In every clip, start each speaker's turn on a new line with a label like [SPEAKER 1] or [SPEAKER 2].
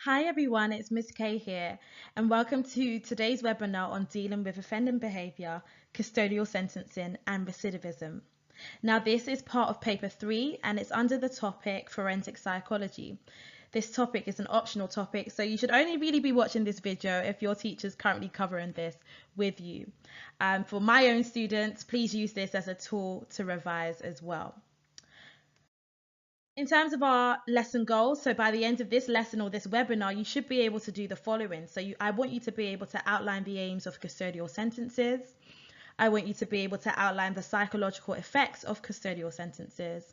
[SPEAKER 1] Hi everyone, it's Miss K here, and welcome to today's webinar on dealing with offending behaviour, custodial sentencing, and recidivism. Now, this is part of paper 3 and it's under the topic forensic psychology. This topic is an optional topic, so you should only really be watching this video if your teacher's currently covering this with you. For my own students, please use this as a tool to revise as well. In terms of our lesson goals, so by the end of this lesson or this webinar, you should be able to do the following. I want you to be able to outline the aims of custodial sentences. I want you to be able to outline the psychological effects of custodial sentences,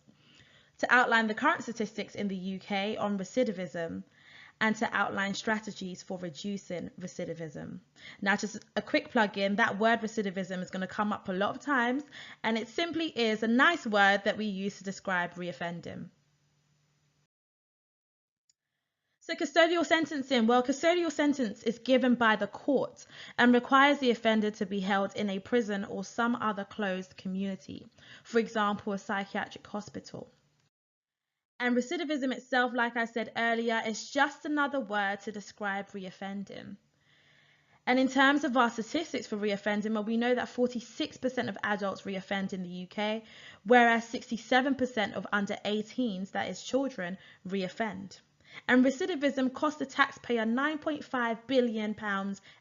[SPEAKER 1] to outline the current statistics in the UK on recidivism, and to outline strategies for reducing recidivism. Now, just a quick plug-in, that word recidivism is going to come up a lot of times, and it simply is a nice word that we use to describe reoffending. So custodial sentencing, well, custodial sentence is given by the court and requires the offender to be held in a prison or some other closed community, for example, a psychiatric hospital. And recidivism itself, like I said earlier, is just another word to describe reoffending. And in terms of our statistics for reoffending, well, we know that 46% of adults reoffend in the UK, whereas 67% of under 18s, that is children, reoffend. And recidivism costs the taxpayer £9.5 billion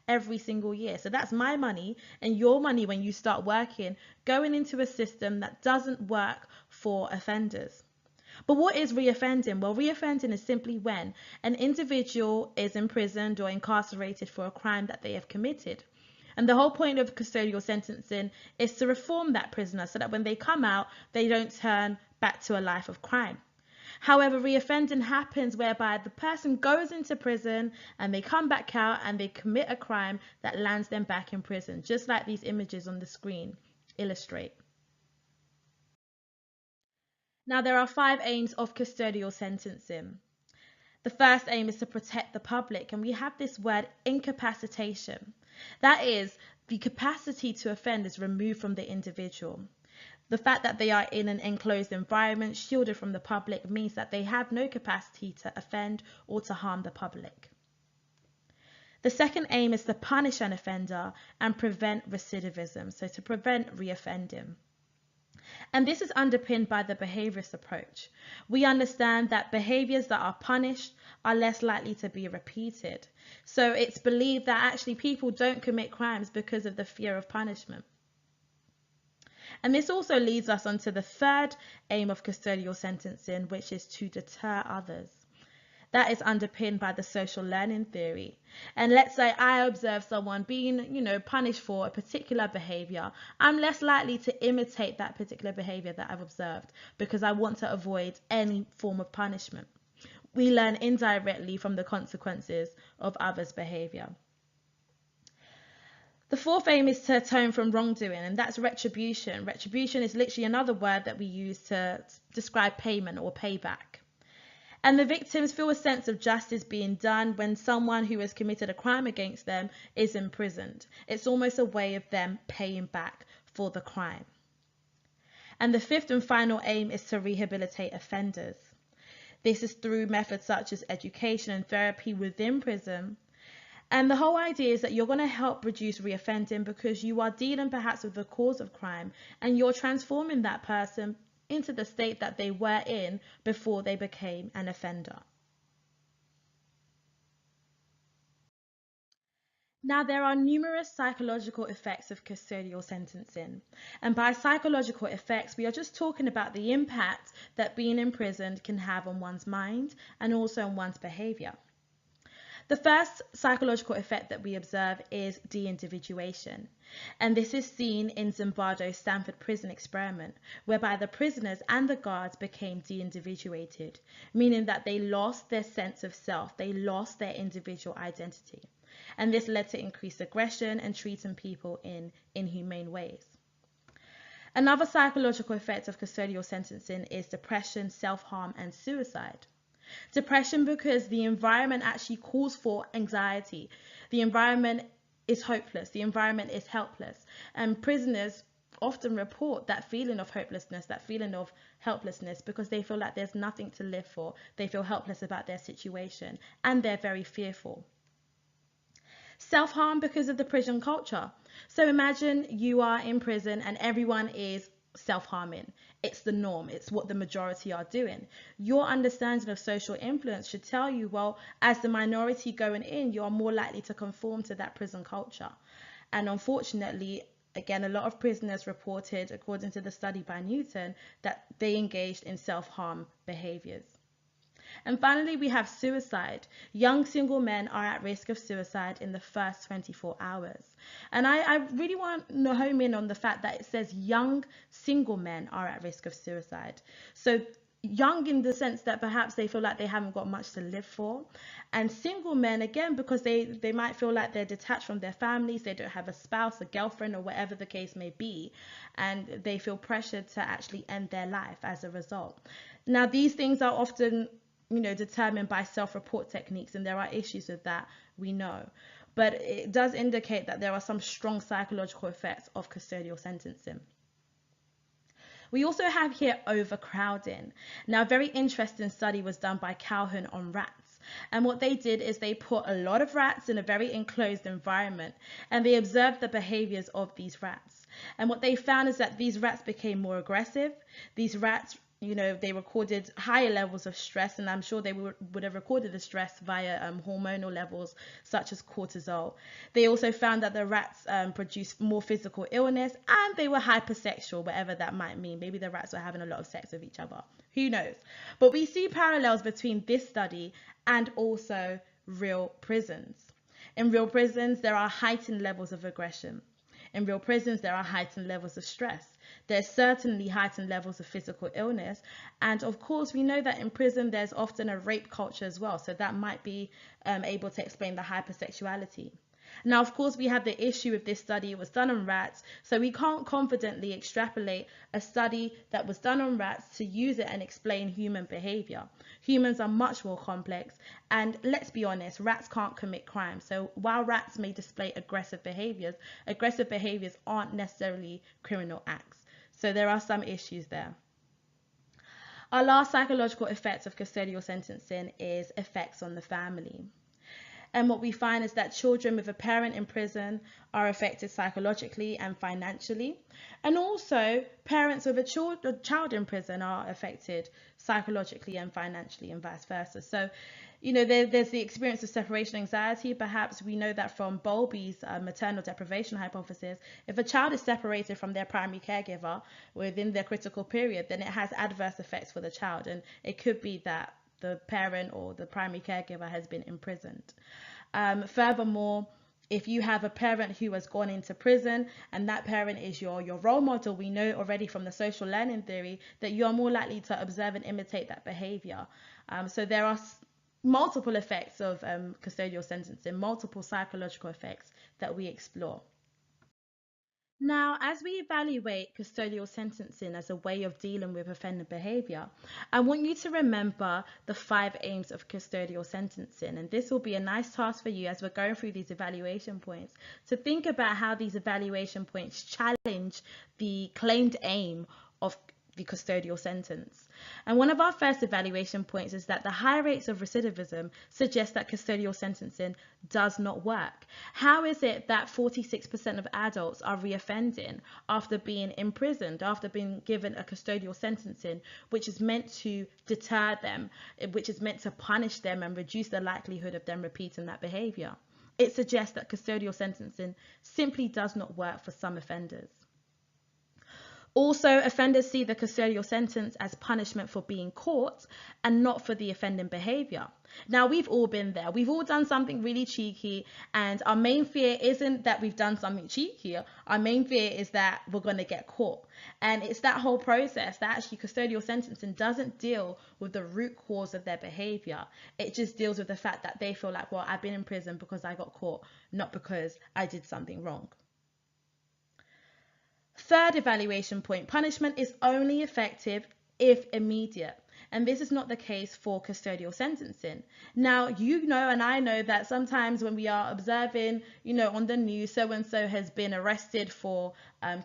[SPEAKER 1] every single year. So that's my money and your money when you start working, going into a system that doesn't work for offenders. But what is reoffending? Well, reoffending is simply when an individual is imprisoned or incarcerated for a crime that they have committed. And the whole point of custodial sentencing is to reform that prisoner so that when they come out, they don't turn back to a life of crime. However, reoffending happens whereby the person goes into prison and they come back out and they commit a crime that lands them back in prison, just like these images on the screen illustrate. Now, there are 5 aims of custodial sentencing. The first aim is to protect the public, and we have this word incapacitation. That is, the capacity to offend is removed from the individual. The fact that they are in an enclosed environment, shielded from the public, means that they have no capacity to offend or to harm the public. The second aim is to punish an offender and prevent recidivism, so to prevent reoffending. And this is underpinned by the behaviourist approach. We understand that behaviours that are punished are less likely to be repeated. So it's believed that actually people don't commit crimes because of the fear of punishment. And this also leads us on to the third aim of custodial sentencing, which is to deter others. That is underpinned by the social learning theory. And let's say I observe someone being, punished for a particular behavior. I'm less likely to imitate that particular behavior that I've observed because I want to avoid any form of punishment. We learn indirectly from the consequences of others' behavior. The fourth aim is to atone from wrongdoing, and that's retribution. Retribution is literally another word that we use to describe payment or payback. And the victims feel a sense of justice being done when someone who has committed a crime against them is imprisoned. It's almost a way of them paying back for the crime. And the fifth and final aim is to rehabilitate offenders. This is through methods such as education and therapy within prison. And the whole idea is that you're going to help reduce reoffending because you are dealing perhaps with the cause of crime and you're transforming that person into the state that they were in before they became an offender. Now, there are numerous psychological effects of custodial sentencing. And by psychological effects, we are just talking about the impact that being imprisoned can have on one's mind and also on one's behaviour. The first psychological effect that we observe is de-individuation, and this is seen in Zimbardo's Stanford prison experiment, whereby the prisoners and the guards became de-individuated, meaning that they lost their sense of self, they lost their individual identity, and this led to increased aggression and treating people in inhumane ways. Another psychological effect of custodial sentencing is depression, self-harm, and suicide. Depression because the environment actually calls for anxiety. The environment is hopeless. The environment is helpless. And prisoners often report that feeling of hopelessness, that feeling of helplessness, because they feel like there's nothing to live for. They feel helpless about their situation and they're very fearful. Self-harm because of the prison culture. So imagine you are in prison and everyone is self-harming. It's the norm. It's what the majority are doing. Your understanding of social influence should tell you, well, as the minority going in, you are more likely to conform to that prison culture. And unfortunately, again, a lot of prisoners reported, according to the study by Newton, that they engaged in self-harm behaviors. And finally, we have suicide. Young single men are at risk of suicide in the first 24 hours. And I really want to home in on the fact that it says young single men are at risk of suicide. So young in the sense that perhaps they feel like they haven't got much to live for. And single men, again, because they might feel like they're detached from their families, they don't have a spouse, a girlfriend, or whatever the case may be, and they feel pressured to actually end their life as a result. Now, these things are often determined by self-report techniques, and there are issues with that, we know. But it does indicate that there are some strong psychological effects of custodial sentencing. We also have here overcrowding. Now, a very interesting study was done by Calhoun on rats. And what they did is they put a lot of rats in a very enclosed environment, and they observed the behaviors of these rats. And what they found is that these rats became more aggressive. These rats, they recorded higher levels of stress, and I'm sure they would have recorded the stress via hormonal levels such as cortisol. They also found that the rats produced more physical illness, and they were hypersexual, whatever that might mean. Maybe the rats were having a lot of sex with each other. Who knows? But we see parallels between this study and also real prisons. In real prisons, there are heightened levels of aggression. In real prisons, there are heightened levels of stress. There's certainly heightened levels of physical illness. And of course, we know that in prison, there's often a rape culture as well. So that might be able to explain the hypersexuality. Now, of course, we have the issue with this study. It was done on rats. So we can't confidently extrapolate a study that was done on rats to use it and explain human behavior. Humans are much more complex. And let's be honest, rats can't commit crime. So while rats may display aggressive behaviors aren't necessarily criminal acts. So there are some issues there. Our last psychological effect of custodial sentencing is effects on the family. And what we find is that children with a parent in prison are affected psychologically and financially. And also parents with a child in prison are affected psychologically and financially, and vice versa. So, there's the experience of separation anxiety. Perhaps we know that from Bowlby's maternal deprivation hypothesis. If a child is separated from their primary caregiver within their critical period, then it has adverse effects for the child. And it could be that the parent or the primary caregiver has been imprisoned. Furthermore, if you have a parent who has gone into prison and that parent is your role model, we know already from the social learning theory that you are more likely to observe and imitate that behavior. So there are multiple effects of custodial sentencing, multiple psychological effects that we explore. Now, as we evaluate custodial sentencing as a way of dealing with offender behavior, I want you to remember the 5 aims of custodial sentencing. And this will be a nice task for you as we're going through these evaluation points to think about how these evaluation points challenge the claimed aim of the custodial sentence. And one of our first evaluation points is that the high rates of recidivism suggest that custodial sentencing does not work. How is it that 46% of adults are reoffending after being imprisoned, after being given a custodial sentencing, which is meant to deter them, which is meant to punish them and reduce the likelihood of them repeating that behavior? It suggests that custodial sentencing simply does not work for some offenders. Also, offenders see the custodial sentence as punishment for being caught and not for the offending behavior. Now, we've all been there. We've all done something really cheeky, and our main fear isn't that we've done something cheeky. Our main fear is that we're going to get caught. And it's that whole process that actually custodial sentencing doesn't deal with the root cause of their behavior. It just deals with the fact that they feel like, well, I've been in prison because I got caught, not because I did something wrong. Third evaluation point, punishment is only effective if immediate. And this is not the case for custodial sentencing. Now, you know, and I know that sometimes when we are observing, you know, on the news, so and so has been arrested for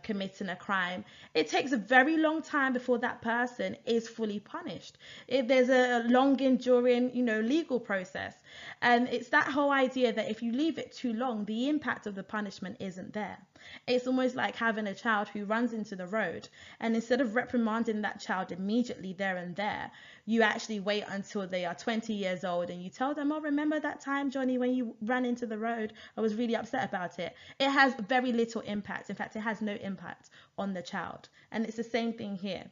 [SPEAKER 1] committing a crime, it takes a very long time before that person is fully punished. There's a long enduring, you know, legal process. And it's that whole idea that if you leave it too long, the impact of the punishment isn't there. It's almost like having a child who runs into the road, and instead of reprimanding that child immediately there and there, you actually wait until they are 20 years old and you tell them, oh, remember that time, Johnny, when you ran into the road? I was really upset about it. It has very little impact. In fact, it has no impact on the child. And it's the same thing here.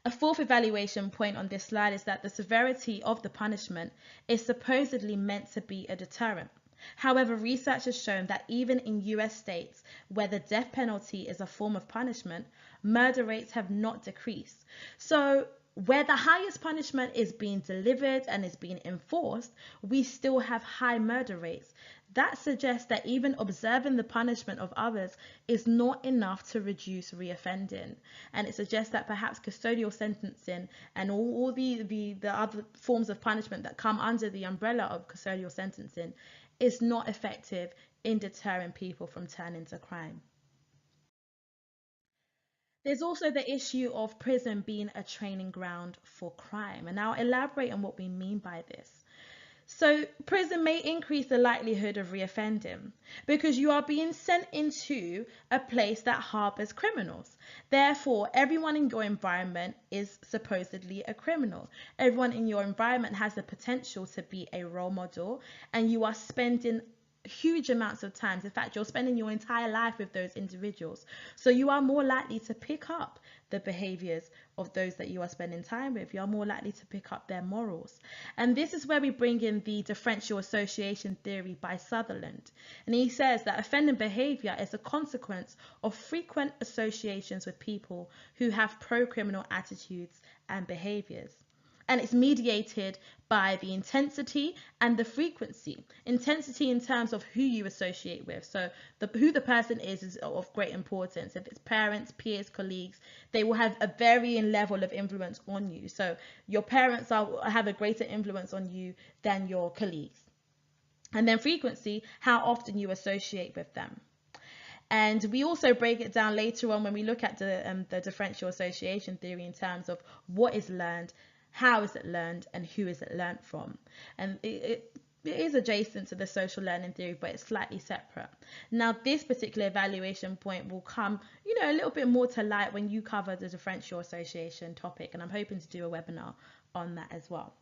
[SPEAKER 1] A fourth evaluation point on this slide is that the severity of the punishment is supposedly meant to be a deterrent. However, research has shown that even in US states where the death penalty is a form of punishment, murder rates have not decreased. So where the highest punishment is being delivered and is being enforced, we still have high murder rates. That suggests that even observing the punishment of others is not enough to reduce reoffending. And it suggests that perhaps custodial sentencing and all the other forms of punishment that come under the umbrella of custodial sentencing is not effective in deterring people from turning to crime. There's also the issue of prison being a training ground for crime. And I'll elaborate on what we mean by this. So prison may increase the likelihood of reoffending because you are being sent into a place that harbors criminals. Therefore, everyone in your environment is supposedly a criminal. Everyone in your environment has the potential to be a role model, and you are spending huge amounts of time. In fact, you're spending your entire life with those individuals. So you are more likely to pick up the behaviors of those that you are spending time with. You're more likely to pick up their morals. And this is where we bring in the differential association theory by Sutherland. And he says that offending behavior is a consequence of frequent associations with people who have pro-criminal attitudes and behaviors. And it's mediated by the intensity and the frequency. Intensity in terms of who you associate with. So who the person is of great importance. If it's parents, peers, colleagues, they will have a varying level of influence on you. So your parents have a greater influence on you than your colleagues. And then frequency, how often you associate with them. And we also break it down later on when we look at the differential association theory in terms of what is learned, how is it learned, and who is it learned from. And it is adjacent to the social learning theory, but it's slightly separate. Now, this particular evaluation point will come, you know, a little bit more to light when you cover the differential association topic, and I'm hoping to do a webinar on that as well.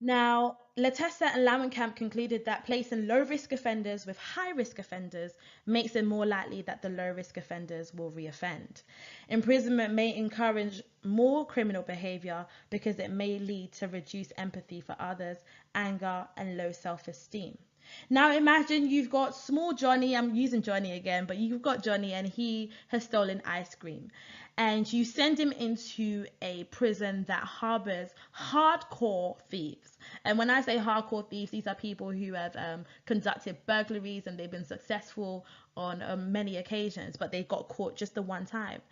[SPEAKER 1] Now, Latessa and Lauenkamp concluded that placing low-risk offenders with high-risk offenders makes it more likely that the low-risk offenders will reoffend. Imprisonment may encourage more criminal behavior because it may lead to reduced empathy for others, anger, and low self-esteem. Now imagine you've got small Johnny, I'm using Johnny again, but you've got Johnny and he has stolen ice cream. And you send him into a prison that harbors hardcore thieves. And when I say hardcore thieves, these are people who have conducted burglaries and they've been successful on many occasions, but they got caught just the one time.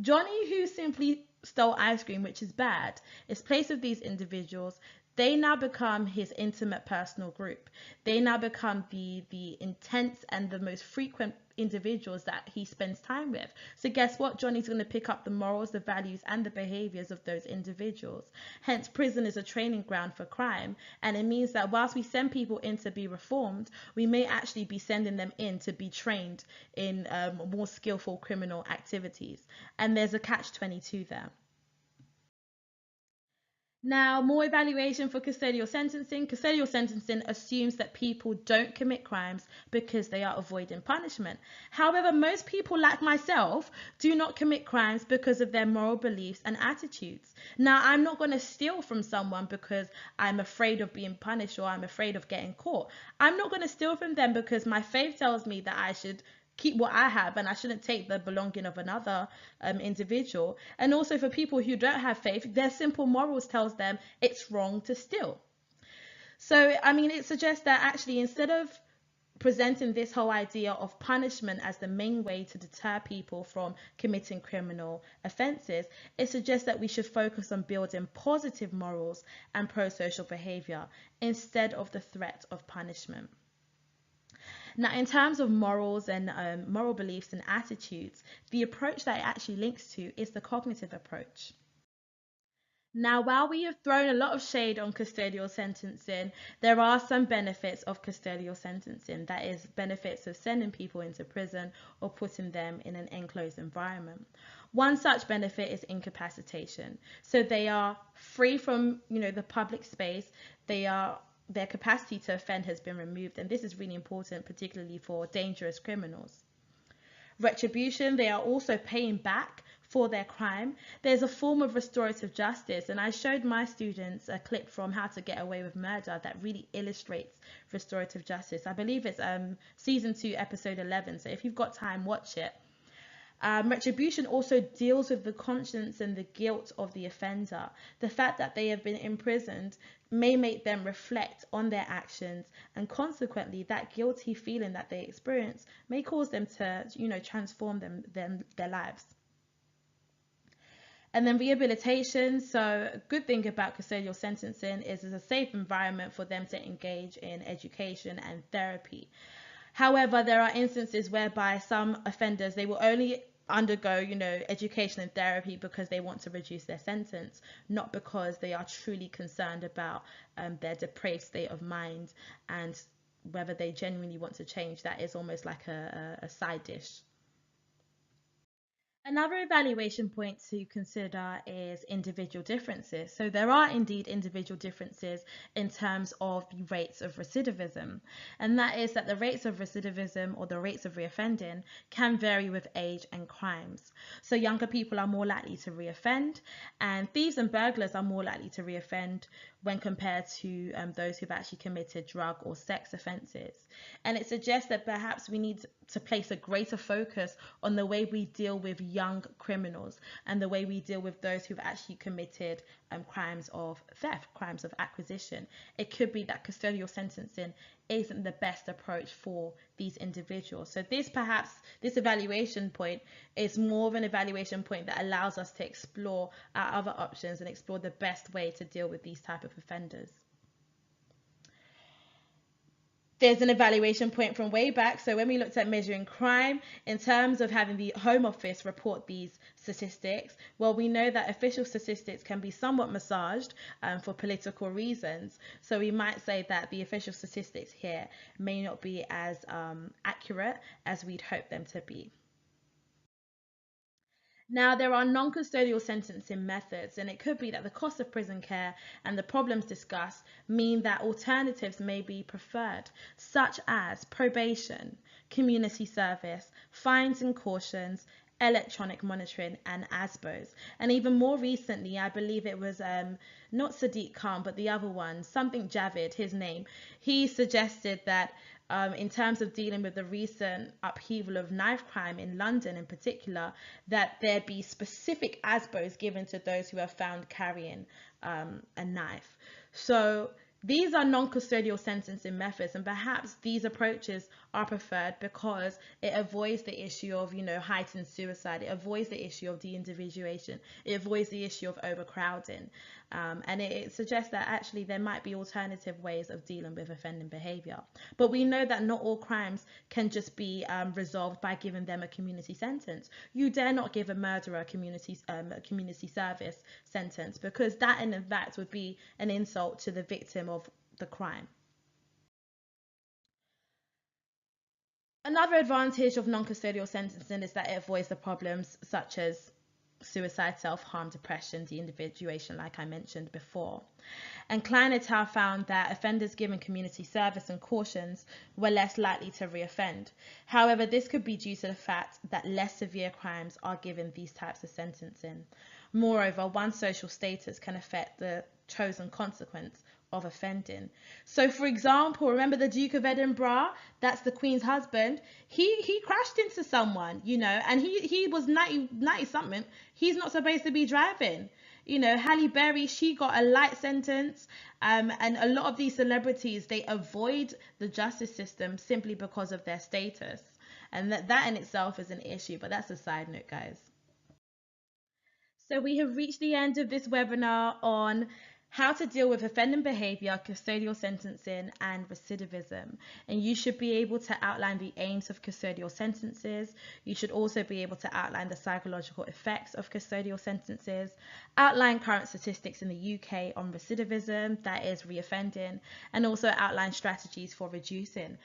[SPEAKER 1] Johnny, who simply stole ice cream, which is bad, is placed with these individuals. They now become his intimate personal group. They now become the intense and the most frequent individuals that he spends time with. So guess what? Johnny's going to pick up the morals, the values, and the behaviors of those individuals. Hence, prison is a training ground for crime. And it means that whilst we send people in to be reformed, we may actually be sending them in to be trained in more skillful criminal activities. And there's a catch-22 there. Now, more evaluation for custodial sentencing. Custodial sentencing assumes that people don't commit crimes because they are avoiding punishment. However, most people like myself do not commit crimes because of their moral beliefs and attitudes. Now, I'm not going to steal from someone because I'm afraid of being punished or I'm afraid of getting caught. I'm not going to steal from them because my faith tells me that I should keep what I have and I shouldn't take the belonging of another individual. And also for people who don't have faith, their simple morals tells them it's wrong to steal. So, I mean, it suggests that actually instead of presenting this whole idea of punishment as the main way to deter people from committing criminal offences, it suggests that we should focus on building positive morals and pro-social behaviour instead of the threat of punishment. Now, in terms of morals and moral beliefs and attitudes, the approach that it actually links to is the cognitive approach. Now, while we have thrown a lot of shade on custodial sentencing, there are some benefits of custodial sentencing, that is, benefits of sending people into prison or putting them in an enclosed environment. One such benefit is incapacitation. So they are free from, the public space. Their capacity to offend has been removed, and this is really important, particularly for dangerous criminals. Retribution, they are also paying back for their crime. There's a form of restorative justice, and I showed my students a clip from How to Get Away with Murder that really illustrates restorative justice. I believe it's season 2, episode 11, so if you've got time, watch it. Retribution also deals with the conscience and the guilt of the offender. The fact that they have been imprisoned may make them reflect on their actions, and consequently that guilty feeling that they experience may cause them to, transform their lives. And then rehabilitation. So a good thing about custodial sentencing is it's a safe environment for them to engage in education and therapy. However, there are instances whereby some offenders, they will only undergo, education and therapy because they want to reduce their sentence, not because they are truly concerned about their depraved state of mind and whether they genuinely want to change. That is almost like a side dish. Another evaluation point to consider is individual differences. So there are indeed individual differences in terms of the rates of recidivism. And that is that the rates of recidivism or the rates of reoffending can vary with age and crimes. So younger people are more likely to reoffend, and thieves and burglars are more likely to reoffend when compared to those who've actually committed drug or sex offences. And it suggests that perhaps we need to place a greater focus on the way we deal with young criminals and the way we deal with those who've actually committed crimes of theft, crimes of acquisition. It could be that custodial sentencing isn't the best approach for these individuals. So this evaluation point is more of an evaluation point that allows us to explore our other options and explore the best way to deal with these type of offenders. There's an evaluation point from way back. So when we looked at measuring crime in terms of having the Home Office report these statistics, well, we know that official statistics can be somewhat massaged for political reasons. So we might say that the official statistics here may not be as accurate as we'd hope them to be. Now, there are non-custodial sentencing methods, and it could be that the cost of prison care and the problems discussed mean that alternatives may be preferred, such as probation, community service, fines and cautions, electronic monitoring, and ASBOs. And even more recently, I believe it was not Sadiq Khan, but the other one, something Javid, his name, he suggested that in terms of dealing with the recent upheaval of knife crime in London in particular, that there be specific ASBOs given to those who are found carrying a knife. So these are non-custodial sentencing methods, and perhaps these approaches are preferred because it avoids the issue of, heightened suicide. It avoids the issue of de-individuation. It avoids the issue of overcrowding. And it suggests that actually there might be alternative ways of dealing with offending behaviour. But we know that not all crimes can just be resolved by giving them a community sentence. You dare not give a murderer a community service sentence, because that in fact would be an insult to the victim of the crime. Another advantage of non-custodial sentencing is that it avoids the problems such as suicide, self-harm, depression, de-individuation, like I mentioned before. And Klein et al. Found that offenders given community service and cautions were less likely to reoffend. However, this could be due to the fact that less severe crimes are given these types of sentencing. Moreover, one's social status can affect the chosen consequence of offending. So for example, remember the Duke of Edinburgh, that's the Queen's husband, he crashed into someone, and he was 90 something. He's not supposed to be driving. You know, Halle Berry, she got a light sentence. And a lot of these celebrities, they avoid the justice system simply because of their status. And that in itself is an issue, but that's a side note, guys. So we have reached the end of this webinar on how to deal with offending behavior, custodial sentencing, and recidivism. And you should be able to outline the aims of custodial sentences. You should also be able to outline the psychological effects of custodial sentences, outline current statistics in the UK on recidivism, that is reoffending, and also outline strategies for reducing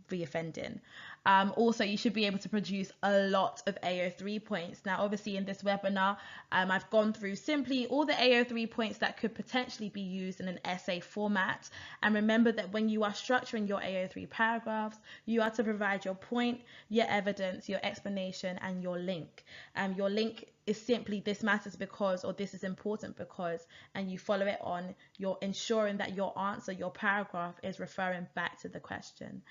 [SPEAKER 1] reoffending. Also, you should be able to produce a lot of AO3 points. Now, obviously in this webinar, I've gone through simply all the AO3 points that could potentially be used in an essay format. And remember that when you are structuring your AO3 paragraphs, you are to provide your point, your evidence, your explanation, and your link. Your link is simply this matters because, or this is important because, and you follow it on, you're ensuring that your answer, your paragraph is referring back to the question.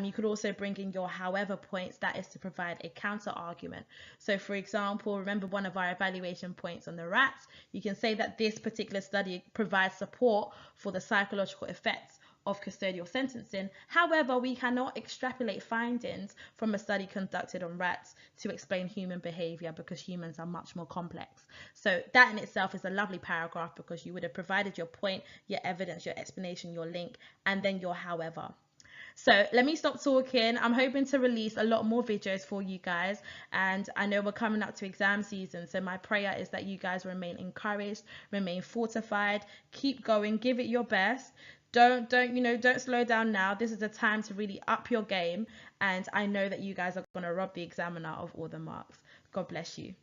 [SPEAKER 1] You could also bring in your however points, that is to provide a counter argument. So for example, remember one of our evaluation points on the rats, you can say that this particular study provides support for the psychological effects of custodial sentencing. However, we cannot extrapolate findings from a study conducted on rats to explain human behavior because humans are much more complex. So that in itself is a lovely paragraph because you would have provided your point, your evidence, your explanation, your link, and then your however. So let me stop talking. I'm hoping to release a lot more videos for you guys, and I know we're coming up to exam season, so my prayer is that you guys remain encouraged, remain fortified, keep going, give it your best. Don't slow down now. This is the time to really up your game, and I know that you guys are going to rob the examiner of all the marks. God bless you.